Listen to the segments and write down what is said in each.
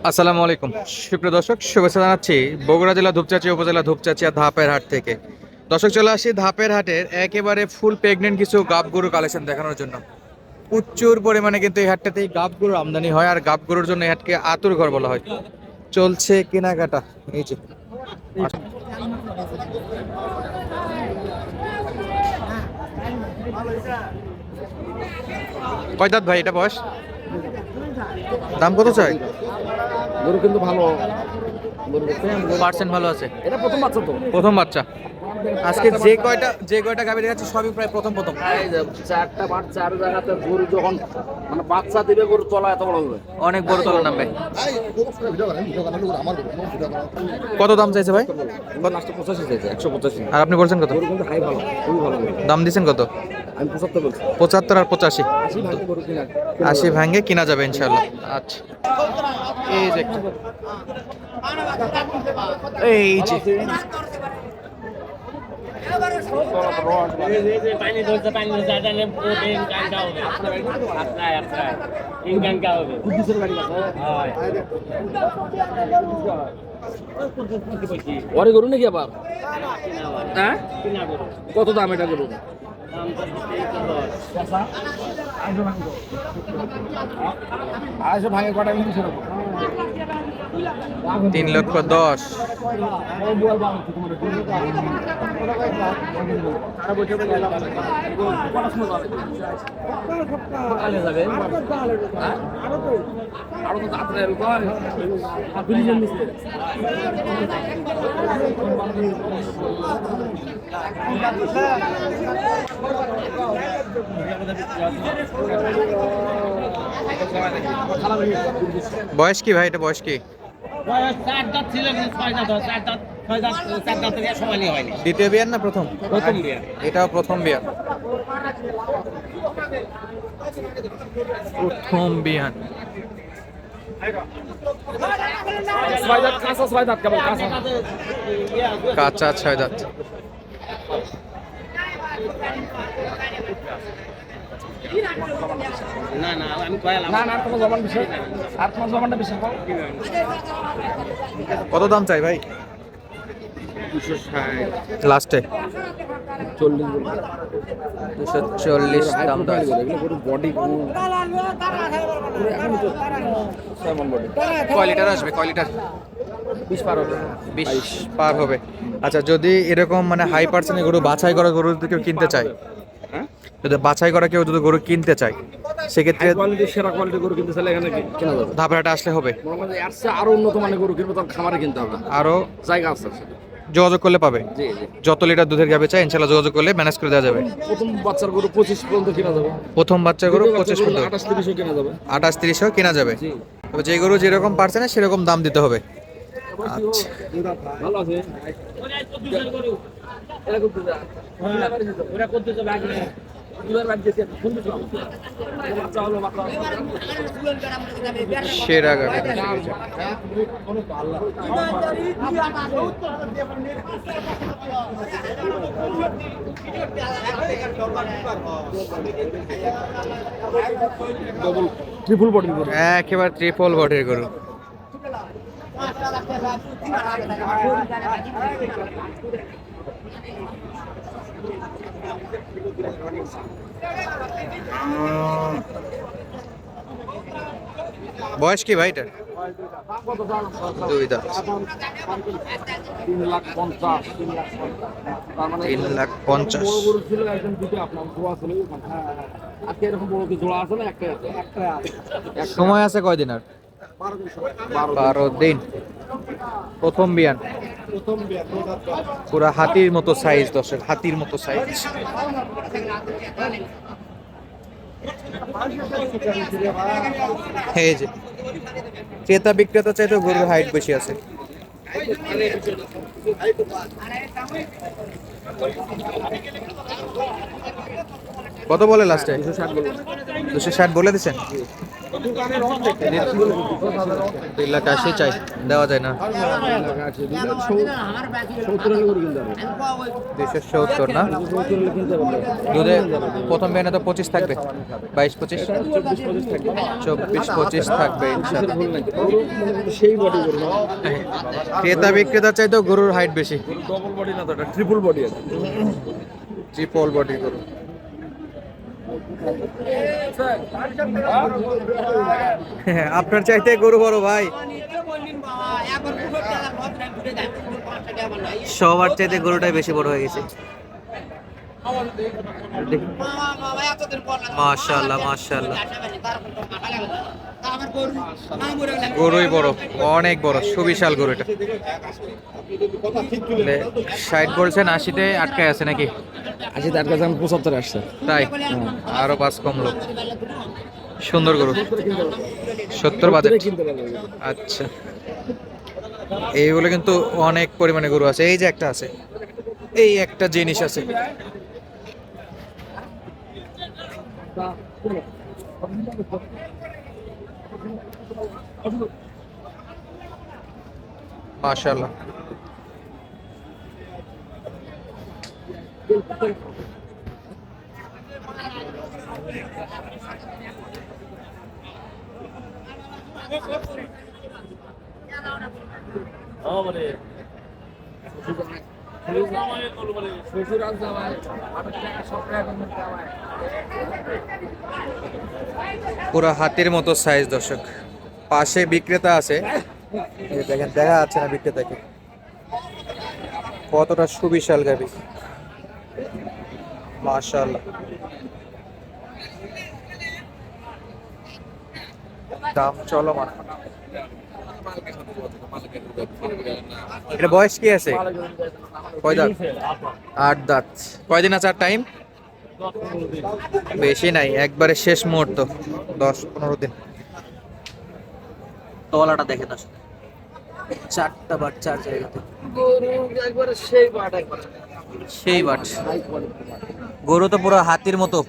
আসসালামু আলাইকুম সুপ্রিয় দর্শক, শুভেচ্ছা জানাচ্ছি বগুড়া জেলা ধূপচাঁচি উপজেলা ধূপচাঁচিয়া ধাপের হাট থেকে। দর্শক, চলে আসি ধাপের হাটের একেবারে ফুল প্রেগনেন্ট কিছু গাব গরু কালেকশন দেখানোর জন্য। প্রচুর পরিমাণে কিন্তু এই হাটটাতেই গাব গরুর আমদানি হয়, আর গাব গরুর জন্য এই হাটকে আতুর ঘর বলা হয়। চলছে কেনাকাটা, এই যে কয় দাঁত ভাই এটা বয়স? দাম কত চাই? গরু কিন্তু ভালো। পার্সেন্ট ভালো আছে। এটা প্রথম বাচ্চা তো। প্রথম বাচ্চা। আজকে যে কয়টা গাভী দেখাচ্ছে সবই প্রায় প্রথম প্রথম। এই যে চারটা বাচ্চা আর জায়গাতে গরু যখন মানে বাচ্চা দিবে গরু তলা এত বড় হবে। অনেক বড় তলা নামবে। কত দাম চাইছে ভাই? লাস্টে 85 চাইছে, 185। আর আপনি বলছেন কত? গরু কিন্তু হাই ভালো, খুবই ভালো গরু। দাম দিচ্ছেন কত? আমি 75 বলছি। 75 আর 85। 80 ভাগে গরু কিনা। 80 ভাঙে কিনা যাবে ইনশাআল্লাহ। আচ্ছা, এই যে এই যে পানি ধরছে পানি ধরছে এটা নিয়ে প্রোটিন কানটা হবে আপনার ইনকাম কা হবে ওরে গরু নাকি আবার? হ্যাঁ, কত দাম এটা গরু? ভাঙে কটা মিনিট 3,10,000। আরো তো যাত্রা বয়স কি ভাই এটা? বয়স কি? চার দাঁত ছিল কিন্তু ছয় দাঁত হয়, চার দাঁত থেকে সমানই হয়নি। দ্বিতীয় বিয়ার না প্রথম? প্রথম বিয়া। এটাও প্রথম বিয়ার। প্রথম বিয়ান। ছয় দাঁত কেবল কাঁচা। কাঁচা 6 দাঁত। না না আমি কয়ালাম না না, আর তোমার জবান বিষয়, আর তোমার জবানটা বেশি কম। কত দাম চাই ভাই 260 লাস্টে? 40 240 দাম দাম। বডি কয় লিটার আসবে? কয় লিটার? 20 পার হবে। 20 পার হবে। আচ্ছা, যদি এরকম মানে হাই পার্সেন্টের গরু, বাছাই করা গরু যদি কেউ কিনতে চায়, যদি বাছাই করা কেউ যদি গরু কিনতে চায়, সেক্ষেত্রে কোয়ালিটি সেরা কোয়ালিটি গরু কিনতে চাইলে এখানে কেনা যাবে। ধাপড়াটা আসলে হবে? এর চেয়ে আরো উন্নত মানের গরু কিনবে, তখন খামারে কিনতে হবে। আরো জায়গা আছে। যোগাযোগ করলে পাবে। জি জি। যত লিটার দুধের গাবে চাই ইনশাল্লাহ যোগাযোগ করলে ম্যানেজ করে দেওয়া যাবে। প্রথম বাচ্চার গরু 25 পর্যন্ত কিনা যাবে। প্রথম বাচ্চা গরু 25 পর্যন্ত, 28-30 কিনা যাবে। 28-30 কেনা যাবে। জি। তবে যে গরু যেরকম পার্সেন্ট সেরকম দাম দিতে হবে। আচ্ছা, ভালো আছে। ওরা করতেছে ব্যাগ নিয়ে। দুবার বাদ দিতে সুন্দর তো। বাচ্চা হলো বাচ্চা। সেরা গাবে। ডবল ট্রিপল বডি গরু। একেবারে ট্রিপল বডির গরু। বয়স কি ভাই এটার? 2 দাঁত। 3,50,000। তার মানে 3,50,000। বড় গরু ছিল একদম দুটো, আপনার জোড়া ছিল। আজকে এরকম বড় কি জোড়া আছে না? একটা সময় আছে কয়দিন আর? 12 দিন। প্রথম বিয়ান। পুরা হাতির মতো সাইজ, দর্শক, হাতির মতো সাইজ। এই যে ক্রেতা বিক্রেতা চাইতে গরুর হাইট বেশি আছে। কত বলে লাস্টে? 260 বললাম। 260 বলে দিচ্ছেন? 2,80,000 চাই, দেওয়া যায় না? 70 হলে করে কিনতে হবে। 270 না? 270 হলে কিনতে হবে। দুধে প্রথম বিয়ানে তো 25 থাকবে, 22-25, 24-25 থাকবে। 24-25 থাকবে ইনশাআল্লাহ। ভুল নাই। গরু মনে করো সেই বডি গরু না। ক্রেতা বিক্রেতার চাইতেও গরুর হাইট বেশি, ডবল বডি না তো, এটা ট্রিপল বডি আছে। ট্রিপল বডি গরু। আপনার চাইতে গরু বড় ভাই, সবার চাইতে গরুটাই বেশি বড় হয়ে গেছে। মাশাআল্লাহ মাশাআল্লাহ, গরুই বড়, অনেক বড়, সুবিশাল গরু এটা। 60 বলছেন, 80-তে আটকায় আছে নাকি? 80 তার কাছে 75 আসছে। তাই আরো 5 কম লোক। সুন্দর গরু, 70 বাজেট। কিনতে পারবে। আচ্ছা, এইগুলো কিন্তু অনেক পরিমাণে গরু আছে। এই যে একটা আছে, এই একটা জিনিস আছে। মাশাআল্লাহ, পুরো হাতির মতো সাইজ দর্শক। পাশে বিক্রেতা আছে, এই দেখেন, দেখা যাচ্ছে না বিক্রেতাকে, কতটা সুবিশাল গাবি। মাশাআল্লাহ, দাম চলমান। এটা বয়স কি আছে? কয় দাঁত? 8 দাঁত। কয়দিন আছে আর টাইম? বেশি নাই, একবারে শেষ মুহূর্ত, 10-15 দিন। তলাটা দেখে না, 4টা বাট 4 জায়গাতে, গরু একবারে সেই বাট একবারে। সেই বাট। গরু তো পুরো হাতির মতো।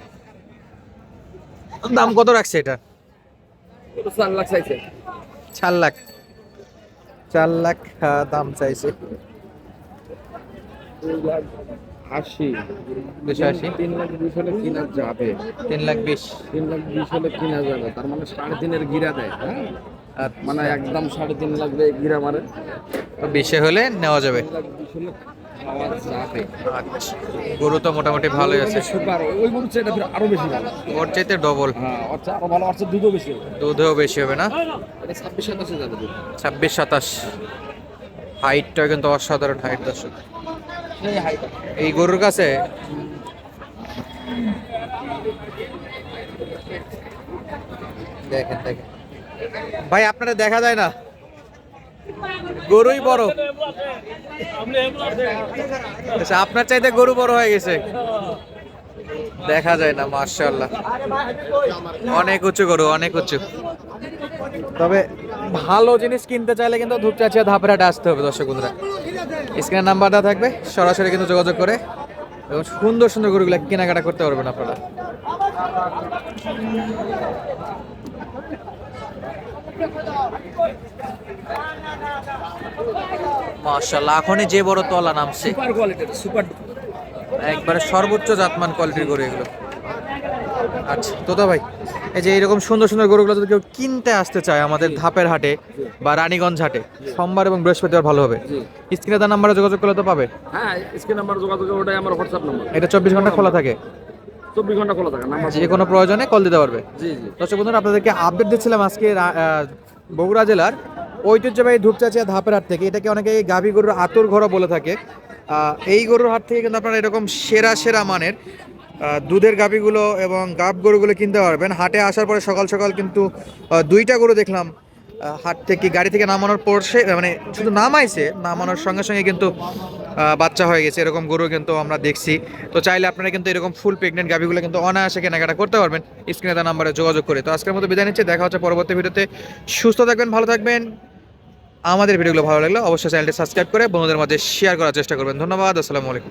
দাম কত রাখছে এটা? 4 লাখ চাইছে। 4 লাখ, 4 লাখ দাম চাইছে। 2,80,000, 280, 3 লাখ 20 হলে কিনা যাবে। 3,20,000। 3 লাখ 20 হলে কিনা যাবে, তার মানে 3.5 গিরা দেয়। হ্যাঁ, মানে একদম 3.5 লাখ দিয়ে গিরা মারে। 20 হলে নেওয়া যাবে। 3 লাখ 20 হলে খাওয়া যাবে। আচ্ছা, গরু তো মোটামুটি ভালোই আছে। সুপার, ওই গরুর চেয়ে এটা আরো বেশি ভালো। ওর চাইতে ডবল, হ্যাঁ, ওর চেয়ে আরো ভালো, ওর চেয়ে দুধও বেশি হবে। দুধেও বেশি হবে না? এটা 26-27 যাবে দুধ। 26-27। হাইটটা কিন্তু অসাধারণ হাইট দর্শক এই হাইট। এই গরুর কাছে। দেখেন দেখেন ভাই, আপনারা দেখা যায় না, গরুই বড়। আচ্ছা, আপনার চাইতে গরু বড় হয়ে গেছে, দেখা যায় না। মাশাআল্লাহ, অনেক উঁচু গরু, অনেক উঁচু। তবে ভালো জিনিস কিনতে চাইলে কিন্তু ধূপচাচিয়া ধাপের হাটে আসতে হবে দর্শক বন্ধুরা। স্ক্রিনের নাম্বারটা থাকবে, সরাসরি কিন্তু যোগাযোগ করে এবং সুন্দর সুন্দর গরুগুলো কেনাকাটা করতে পারবেন আপনারা। মাশাআল্লাহ, এখনই যে বড় তলা নামছে, সুপার কোয়ালিটির, সুপার। একবারে সর্বোচ্চ জাতমান কোয়ালিটির গরু এগুলো। আচ্ছা তোতা ভাই, এই যে এইরকম সুন্দর সুন্দর গরুগুলো যদি কেউ কিনতে আসতে চায় আমাদের ধাপের হাটে বা রানীগঞ্জ হাটে, সোমবার এবং বৃহস্পতিবার ভালো হবে। স্ক্রিনে তার নাম্বারে যোগাযোগ করলে তো পাবে। হ্যাঁ, স্ক্রিন নাম্বার যোগাযোগ, ওটাই আমার হোয়াটসঅ্যাপ নাম্বার। এটা 24 ঘন্টা খোলা থাকে, 24 ঘন্টা খোলা থাকে, নাম্বার যে কোনো প্রয়োজনে কল দিতে পারবে। জি জি। দর্শক বন্ধুরা, আপনাদেরকে আপডেট দিচ্ছিলাম আজকে বগুড়া জেলার ঐতিহ্যবাহী ধূপচাচিয়া ধাপের হাট থেকে। এটাকে অনেকে গাভী গরুর আতুর ঘর বলে থাকে। এই গরুর হাট থেকে কিন্তু আপনারা এরকম সেরা সেরা মানের দুধের গাভীগুলো এবং গাব গরুগুলো কিনতে পারবেন। হাটে আসার পরে সকাল সকাল কিন্তু 2টা গরু দেখলাম হাট থেকে, গাড়ি থেকে নামানোর পর মানে শুধু নামানোর সঙ্গে সঙ্গে কিন্তু বাচ্চা হয়ে গেছে, এরকম গরু কিন্তু আমরা দেখছি। তো চাইলে আপনারা কিন্তু এরকম ফুল প্রেগনেন্ট গাভীগুলো কিন্তু অনায়াসে কেনাকাটা করতে পারবেন স্ক্রিনে তার নাম্বারে যোগাযোগ করে। তো আজকের মতো বিদায় নিচ্ছি, দেখা হচ্ছে পরবর্তী ভিডিওতে। সুস্থ থাকবেন, ভালো থাকবেন। আমাদের ভিডিওগুলো ভালো লাগলে অবশ্যই চ্যানেলটি সাবস্ক্রাইব করে বন্ধুদের মাঝে শেয়ার করার চেষ্টা করবেন। ধন্যবাদ, আসসালামু আলাইকুম।